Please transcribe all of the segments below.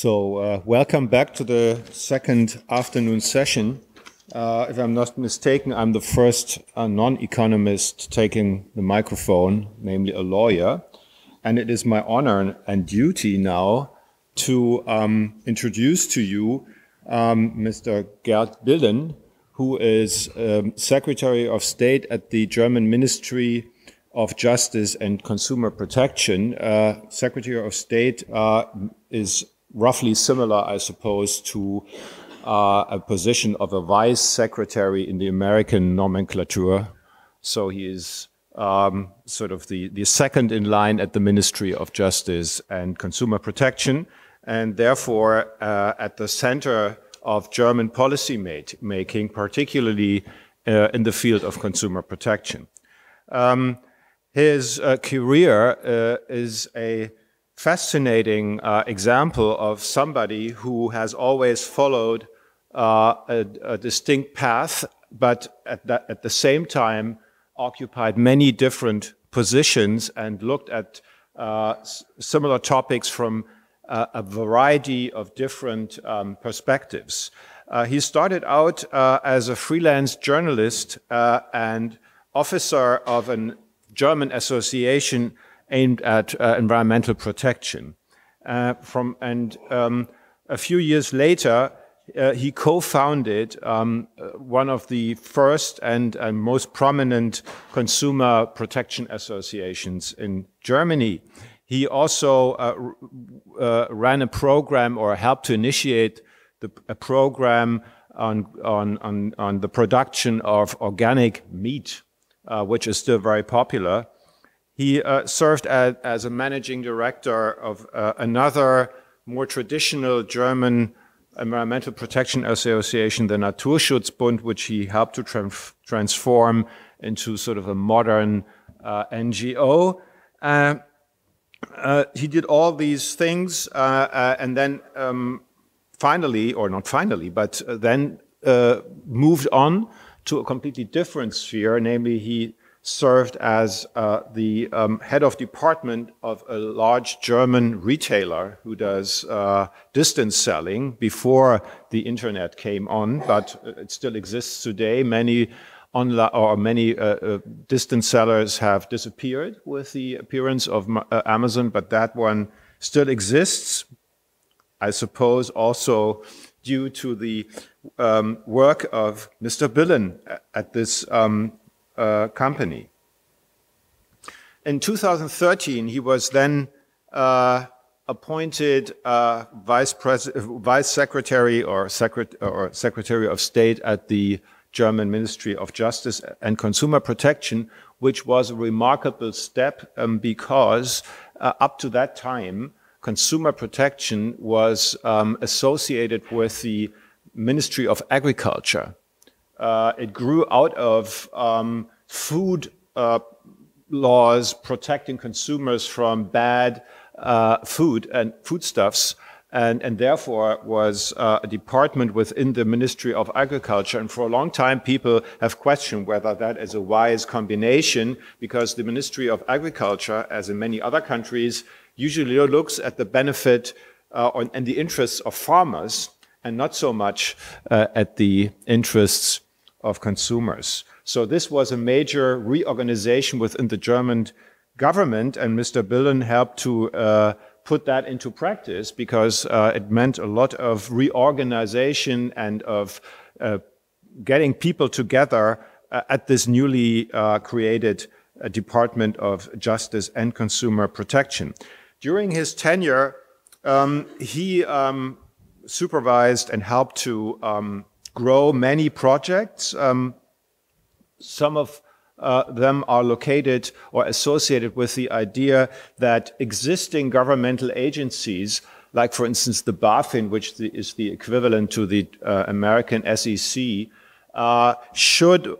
Welcome back to the second afternoon session. If I'm not mistaken, I'm the first non-economist taking the microphone, namely a lawyer. And it is my honor and duty now to introduce to you Mr. Gerd Billen, who is Secretary of State at the German Ministry of Justice and Consumer Protection. Secretary of State is roughly similar, I suppose, to a position of a vice secretary in the American nomenclature. So he is sort of the second in line at the Ministry of Justice and Consumer Protection, and therefore at the center of German policy making, particularly in the field of consumer protection. His career is a fascinating example of somebody who has always followed a distinct path, but at the same time occupied many different positions and looked at similar topics from a variety of different perspectives. He started out as a freelance journalist and officer of a German association aimed at environmental protection. A few years later, he co-founded one of the first and most prominent consumer protection associations in Germany. He also ran a program, or helped to initiate a program on the production of organic meat, which is still very popular. He served as a managing director of another more traditional German environmental protection association, the Naturschutzbund, which he helped to transform into sort of a modern NGO. He did all these things and then finally, or not finally, but then moved on to a completely different sphere, namely he served as the head of department of a large German retailer who does distance selling before the internet came on, but it still exists today. Many online or many distance sellers have disappeared with the appearance of Amazon, but that one still exists, I suppose, also due to the work of Mr. Billen at this company. In 2013, he was then appointed vice secretary or secretary of state at the German Ministry of Justice and Consumer Protection, which was a remarkable step because up to that time, consumer protection was associated with the Ministry of Agriculture. It grew out of food laws protecting consumers from bad food and foodstuffs, and therefore was a department within the Ministry of Agriculture. And for a long time, people have questioned whether that is a wise combination, because the Ministry of Agriculture, as in many other countries, usually looks at the benefit and the interests of farmers, and not so much at the interests of consumers. So this was a major reorganization within the German government, and Mr. Billen helped to put that into practice, because it meant a lot of reorganization and of getting people together at this newly created Department of Justice and Consumer Protection. During his tenure, he supervised and helped to grow many projects. Some of them are located or associated with the idea that existing governmental agencies, like for instance the BaFin, which is the equivalent to the American SEC, should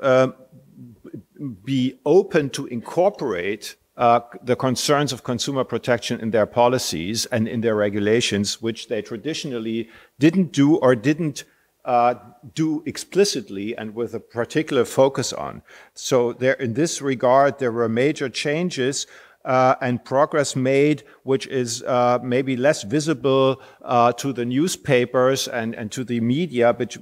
be open to incorporate the concerns of consumer protection in their policies and in their regulations, which they traditionally didn't do or didn't do explicitly and with a particular focus on. So there, in this regard, there were major changes and progress made, which is maybe less visible to the newspapers and to the media, but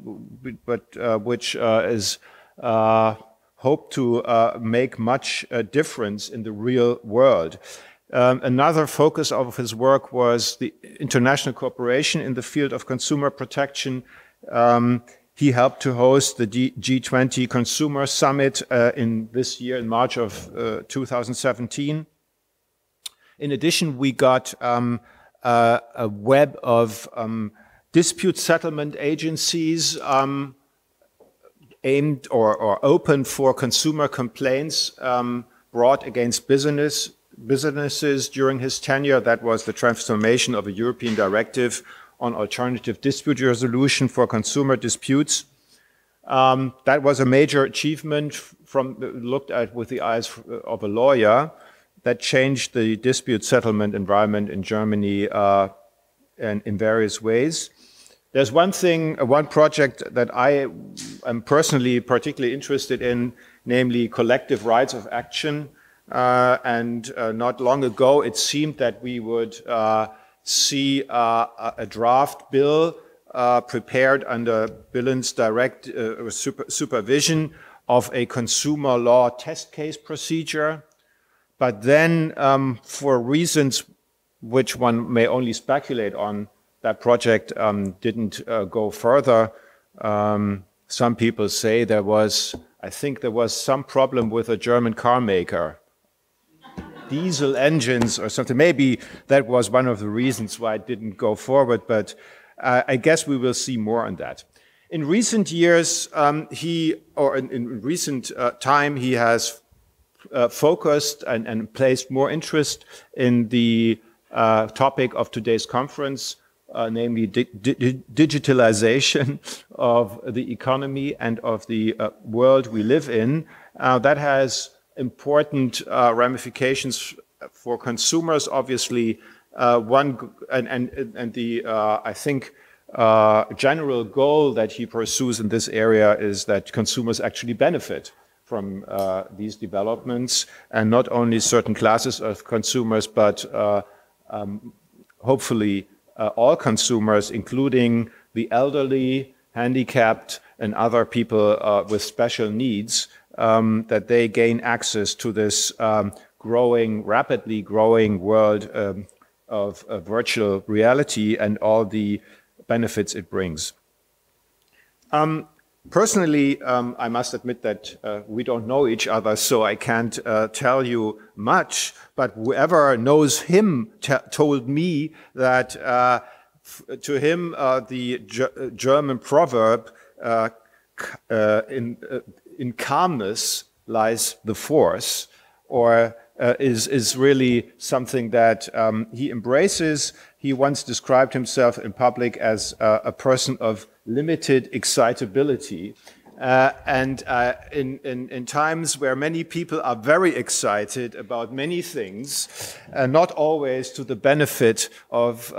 which is hoped to make much difference in the real world. Another focus of his work was the international cooperation in the field of consumer protection. He helped to host the G20 Consumer Summit in this year, in March of 2017. In addition, we got a web of dispute settlement agencies aimed or open for consumer complaints brought against businesses during his tenure. That was the transformation of a European directive on alternative dispute resolution for consumer disputes. That was a major achievement looked at with the eyes of a lawyer that changed the dispute settlement environment in Germany and in various ways. There's one project that I am personally particularly interested in, namely collective rights of action. Not long ago, it seemed that we would see a draft bill prepared under Billen's direct supervision of a consumer law test case procedure. But then, for reasons which one may only speculate on, that project didn't go further. Some people say I think there was some problem with a German car maker. Diesel engines or something. Maybe that was one of the reasons why it didn't go forward, but I guess we will see more on that. In recent years, in recent time, he has focused and placed more interest in the topic of today's conference, namely digitalization of the economy and of the world we live in. That has important ramifications for consumers, obviously. I think general goal that he pursues in this area is that consumers actually benefit from these developments, and not only certain classes of consumers, but hopefully all consumers, including the elderly, handicapped, and other people with special needs, that they gain access to this rapidly growing world of virtual reality and all the benefits it brings. Personally, I must admit that we don't know each other, so I can't tell you much, but whoever knows him told me that to him the German proverb, in calmness lies the force, or is really something that he embraces. He once described himself in public as a person of limited excitability. In times where many people are very excited about many things, not always to the benefit of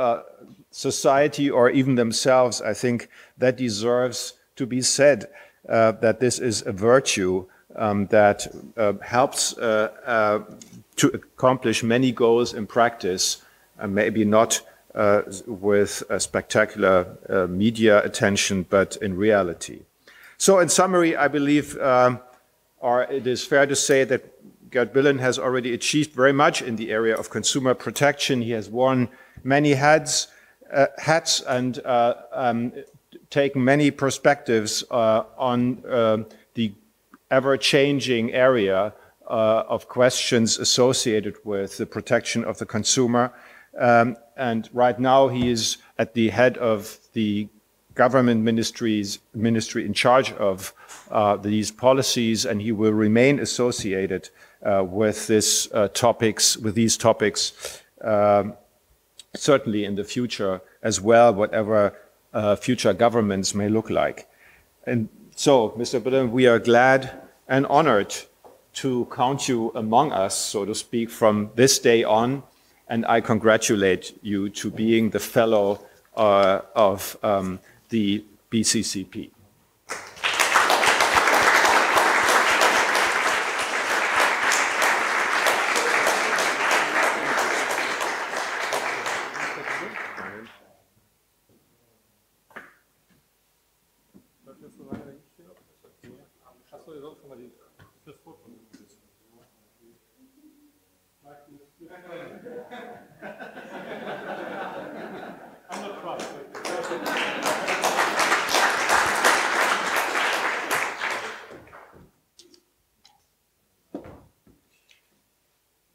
society or even themselves, I think that deserves to be said, that this is a virtue that helps to accomplish many goals in practice, maybe not with a spectacular media attention, but in reality. So in summary, I believe, or it is fair to say that Gerd Billen has already achieved very much in the area of consumer protection. He has worn many hats and taken many perspectives on the ever-changing area of questions associated with the protection of the consumer. And right now he is at the head of the government ministry in charge of these policies, and he will remain associated with these topics, certainly in the future as well, whatever future governments may look like. And so, Mr. Billen, we are glad and honored to count you among us, so to speak, from this day on, and I congratulate you to being the fellow of the BCCP.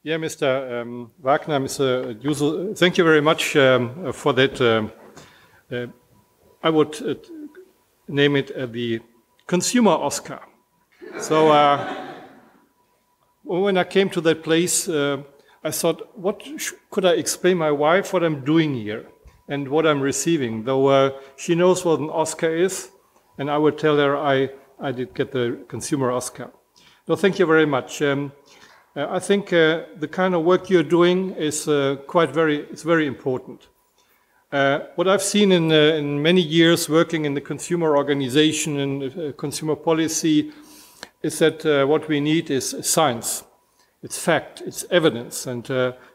Yeah, Mr. Wagner, Mr. Jusel, thank you very much for that. I would name it the Consumer Oscar. So when I came to that place, I thought, what could I explain my wife what I'm doing here and what I'm receiving? Though she knows what an Oscar is, and I would tell her I did get the Consumer Oscar. No, thank you very much. I think the kind of work you're doing is it's very important. What I've seen in many years working in the consumer organization and consumer policy is that what we need is science. It's fact, it's evidence. And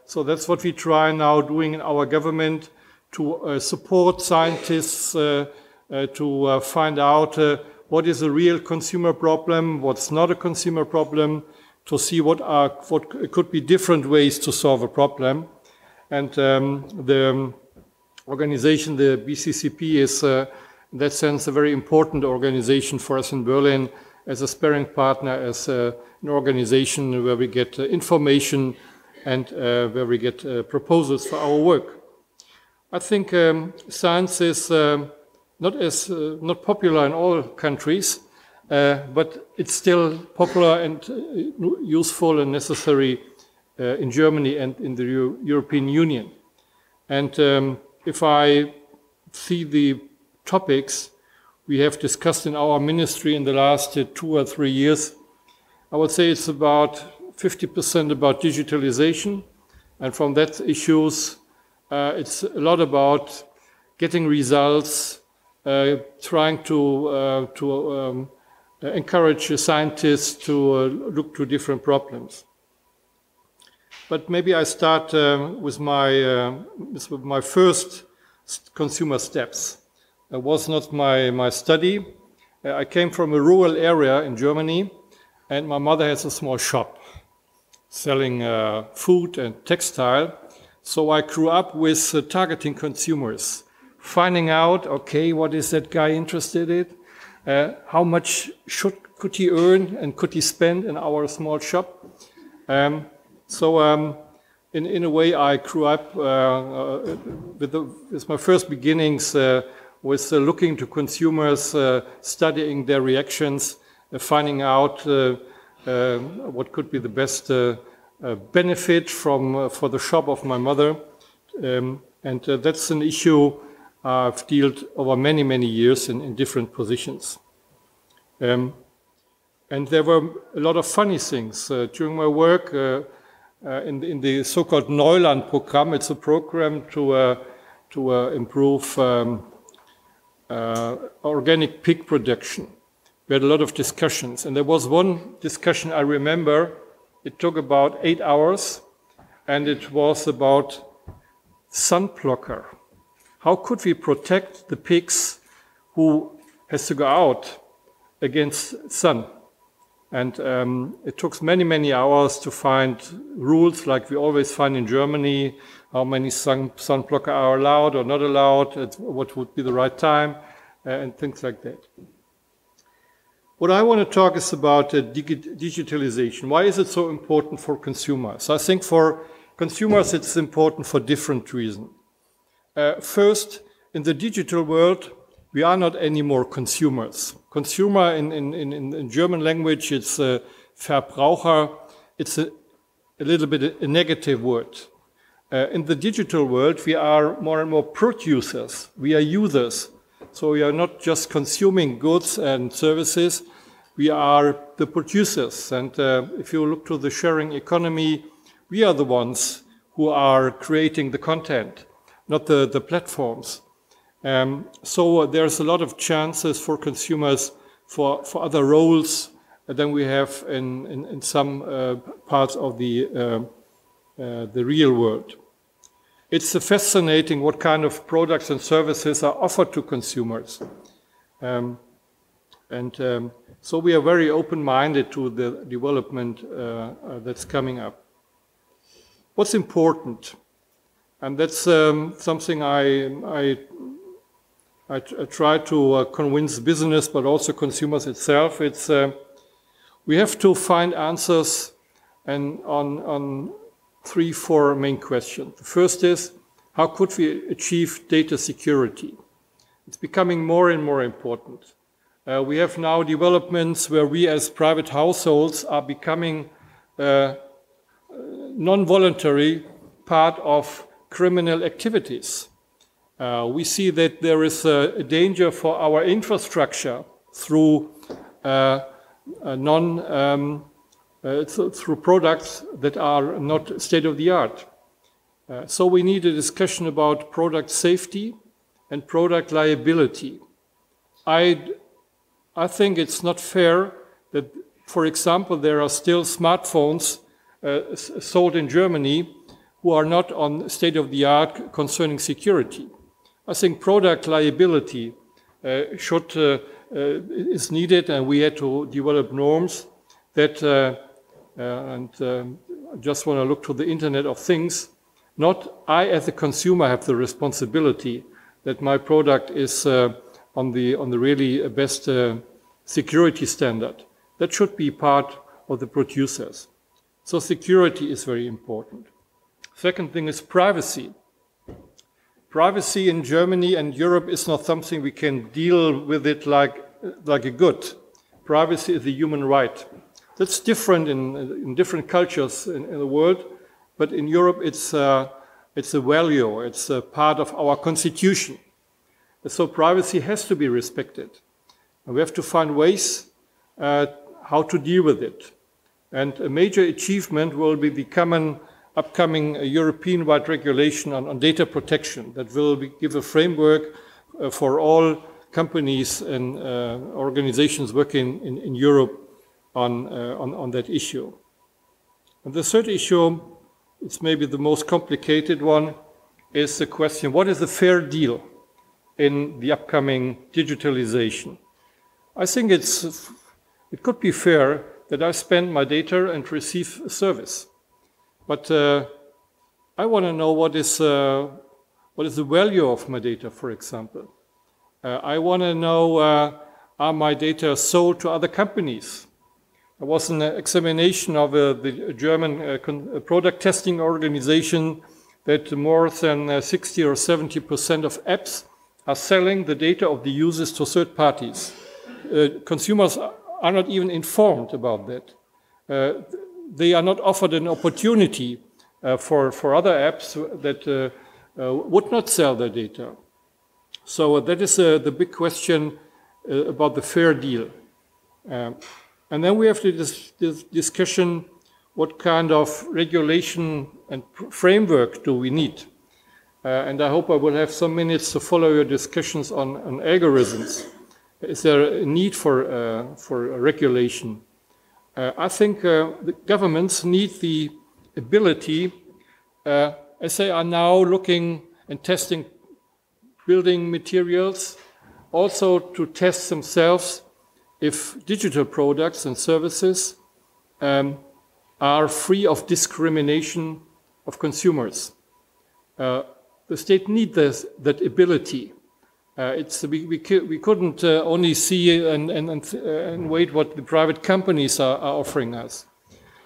so that's what we try now doing in our government to support scientists to find out what is a real consumer problem, what's not a consumer problem, to see what could be different ways to solve a problem. And the organization, the BCCP, is in that sense a very important organization for us in Berlin as a sparring partner, as an organization where we get information and where we get proposals for our work. I think science is not popular in all countries, but it's still popular and useful and necessary in Germany and in the European Union. And if I see the topics we have discussed in our ministry in the last 2 or 3 years, I would say it's about 50% about digitalization. And from that issues, it's a lot about getting results, trying to encourage scientists to look to different problems. But maybe I start with my first consumer steps. It was not my study. I came from a rural area in Germany, and my mother has a small shop selling food and textile. So I grew up with targeting consumers, finding out, okay, what is that guy interested in? How much could he earn and could he spend in our small shop? So in a way, I grew up with my first beginnings with looking to consumers, studying their reactions, finding out what could be the best benefit for the shop of my mother. And that's an issue I've dealt over many, many years in different positions. And there were a lot of funny things. During my work in the so-called Neuland program, it's a program to improve organic pig production. We had a lot of discussions. And there was one discussion I remember. It took about 8 hours, and it was about sun blocker. How could we protect the pigs who has to go out against sun? And it took many, many hours to find rules like we always find in Germany, how many sun blocker are allowed or not allowed, what would be the right time, and things like that. What I want to talk is about digitalization. Why is it so important for consumers? I think for consumers it's important for different reasons. First, in the digital world, we are not anymore consumers. Consumer in German language, it's Verbraucher. It's a little bit a negative word. In the digital world, we are more and more producers. We are users. So we are not just consuming goods and services. We are the producers. And if you look to the sharing economy, we are the ones who are creating the content, not the platforms. So there's a lot of chances for consumers for other roles than we have in some parts of the real world. It's fascinating what kind of products and services are offered to consumers. And so we are very open-minded to the development that's coming up. What's important, and that's something I try to convince business, but also consumers itself. It's we have to find answers on 3-4 main questions. The first is, how could we achieve data security? It's becoming more and more important. We have now developments where we as private households are becoming non-voluntary part of criminal activities. We see that there is a danger for our infrastructure through through products that are not state-of-the-art. So we need a discussion about product safety and product liability. I think it's not fair that, for example, there are still smartphones sold in Germany who are not on state-of-the-art concerning security. I think product liability is needed, and we had to develop norms that, I just want to look to the Internet of Things. Not I as a consumer have the responsibility that my product is on the really best security standard. That should be part of the producers. So security is very important. Second thing is privacy. Privacy in Germany and Europe is not something we can deal with it like a good. Privacy is a human right. That's different in different cultures in the world, but in Europe it's a value, it's a part of our constitution. So privacy has to be respected. And we have to find ways how to deal with it. And a major achievement will be the upcoming European-wide regulation on data protection that will give a framework for all companies and organizations working in Europe on that issue. And the third issue, it's maybe the most complicated one, is the question, what is a fair deal in the upcoming digitalization? I think it could be fair that I spend my data and receive a service. But I want to know what is the value of my data, for example. I want to know, are my data sold to other companies? There was an examination of the German product testing organization that more than 60 or 70% of apps are selling the data of the users to third parties. Consumers are not even informed about that. They are not offered an opportunity for other apps that would not sell their data. So that is the big question about the fair deal. And then we have this discussion, what kind of regulation and framework do we need? And I hope I will have some minutes to follow your discussions on algorithms. Is there a need for regulation? I think the governments need the ability, as they are now looking and testing building materials, also to test themselves if digital products and services are free of discrimination of consumers. The state needs that ability. We couldn't only see and wait what the private companies are offering us.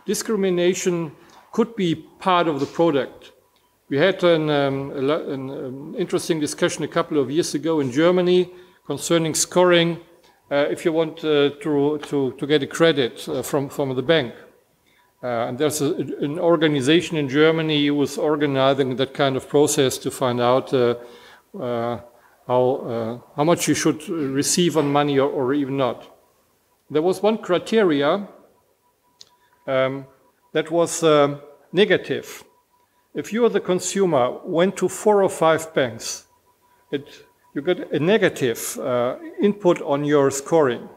Discrimination could be part of the product. We had an interesting discussion a couple of years ago in Germany concerning scoring if you want to get a credit from the bank. And there's an organization in Germany who was organizing that kind of process to find out how much you should receive on money or even not. There was one criteria that was negative. If you, the consumer, went to 4 or 5 banks, you got a negative input on your scoring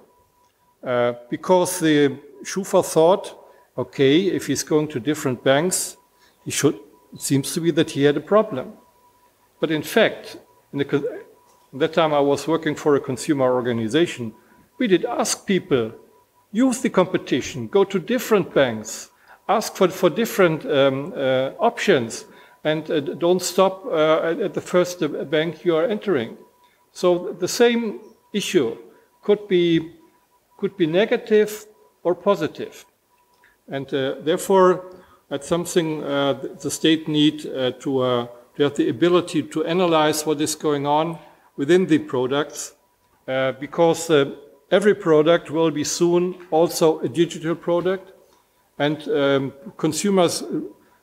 because the Schufa thought, okay, if he's going to different banks, it seems to be that he had a problem. But in fact, at that time I was working for a consumer organization. We did ask people, use the competition, go to different banks, ask for different options, and don't stop at the first bank you are entering. So the same issue could be negative or positive. And therefore, that's something the state need to have the ability to analyze what is going on within the products, because every product will be soon also a digital product, and consumers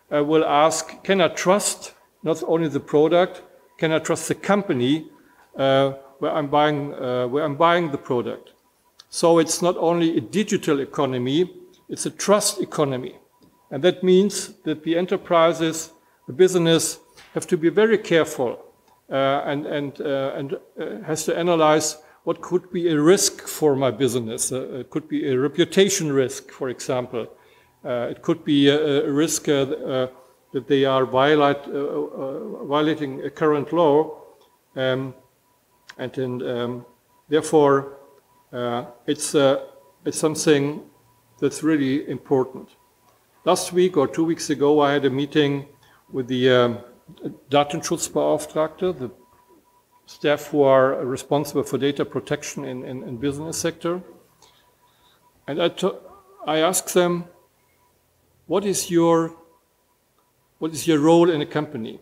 will ask, can I trust not only the product, can I trust the company where I'm buying the product? So it's not only a digital economy, it's a trust economy. And that means that the enterprises, the business, have to be very careful and has to analyze what could be a risk for my business. It could be a reputation risk, for example. It could be a risk that they are violating a current law, and therefore it's something that's really important. Last week or 2 weeks ago, I had a meeting with the Datenschutzbeauftragte, the staff who are responsible for data protection in business sector. And I asked them, what is your role in a company?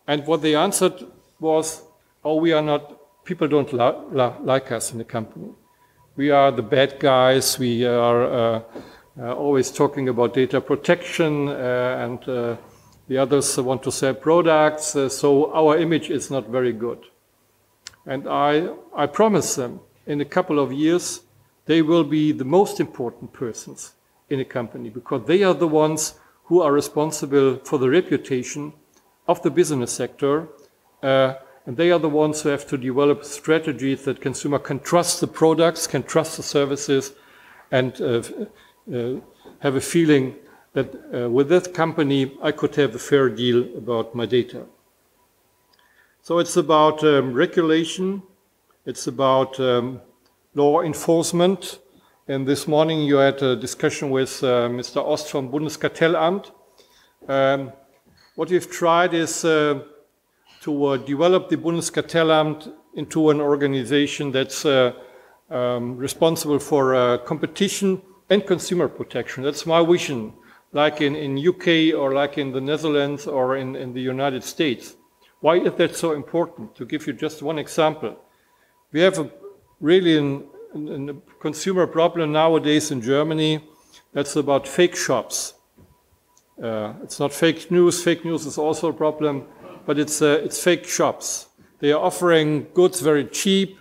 And what they answered was, oh, we are not, people don't like us in the company. We are the bad guys, we are always talking about data protection, and the others want to sell products, so our image is not very good. And I promise them, in a couple of years, they will be the most important persons in a company, because they are the ones who are responsible for the reputation of the business sector, and they are the ones who have to develop strategies that consumer can trust the products, can trust the services, and have a feeling that with that company I could have a fair deal about my data. So it's about regulation, it's about law enforcement. And this morning you had a discussion with Mr. Ost from Bundeskartellamt. What we've tried is to develop the Bundeskartellamt into an organization that's responsible for competition and consumer protection. That's my vision, like in UK or like in the Netherlands or in the United States. Why is that so important? To give you just one example. We have a consumer problem nowadays in Germany that's about fake shops. It's not fake news. Fake news is also a problem, but it's fake shops. They are offering goods very cheap.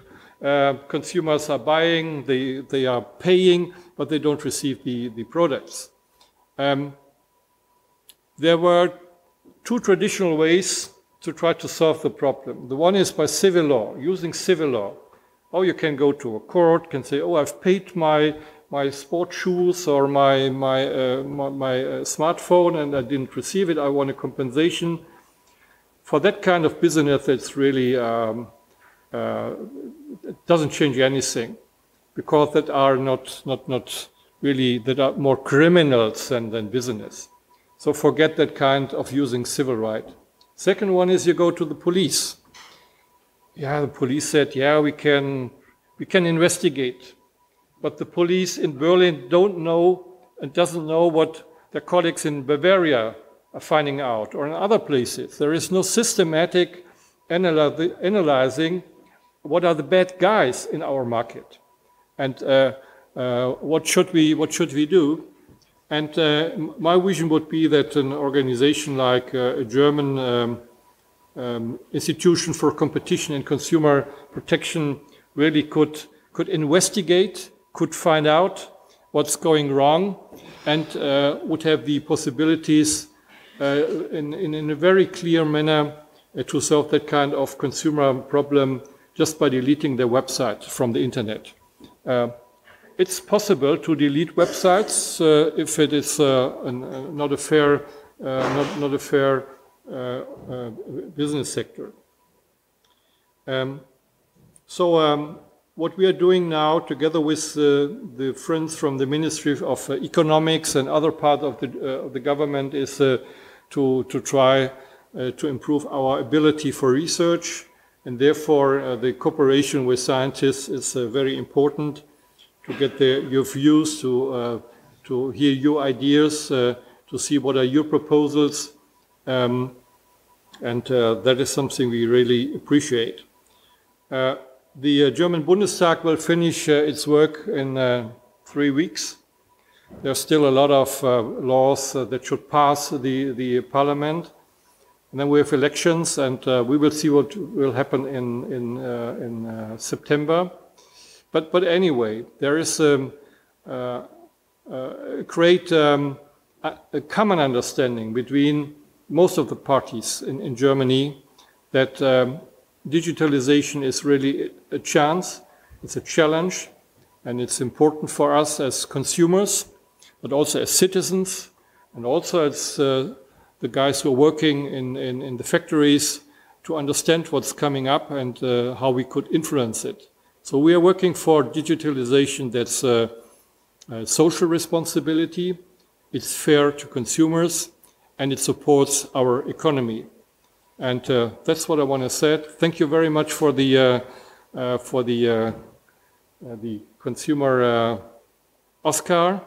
Consumers are buying, they are paying, but they don't receive the products. There were two traditional ways to try to solve the problem. The one is by civil law, using civil law. Oh, you can go to a court, can say, oh, I've paid my sport shoes or my smartphone and I didn't receive it, I want a compensation. For that kind of business, it's really, it doesn't change anything, because that are not really, that are more criminals than business. So forget that kind of using civil right. Second one is you go to the police. Yeah, the police said, yeah, we can investigate. But the police in Berlin don't know and doesn't know what their colleagues in Bavaria are finding out, or in other places. There is no systematic analyzing what are the bad guys in our market, and what should we do. And my vision would be that an organization like a German institution for competition and consumer protection really could investigate, could find out what's going wrong, and would have the possibilities in a very clear manner to solve that kind of consumer problem just by deleting their website from the internet. It's possible to delete websites if it is not a fair business sector. So what we are doing now, together with the friends from the Ministry of Economics and other part of the government, is to try to improve our ability for research, and therefore the cooperation with scientists is very important to get your views, to hear your ideas, to see what are your proposals, and that is something we really appreciate. The German Bundestag will finish its work in 3 weeks. There's still a lot of laws that should pass the parliament. And then we have elections, and we will see what will happen in September. But anyway, there is a great a common understanding between most of the parties in Germany that digitalization is really a chance, it's a challenge, and it's important for us as consumers, but also as citizens, and also as the guys who are working in the factories to understand what's coming up and how we could influence it. So we are working for digitalization that's social responsibility, it's fair to consumers, and it supports our economy. And that's what I want to say. Thank you very much for the consumer Oscar.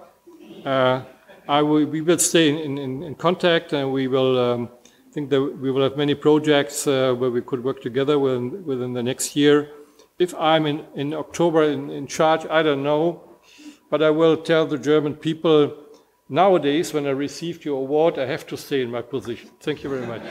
We will stay in contact, and we will think that we will have many projects where we could work together within the next year. If I'm in October in charge, I don't know, but I will tell the German people nowadays, when I received your award, I have to stay in my position. Thank you very much.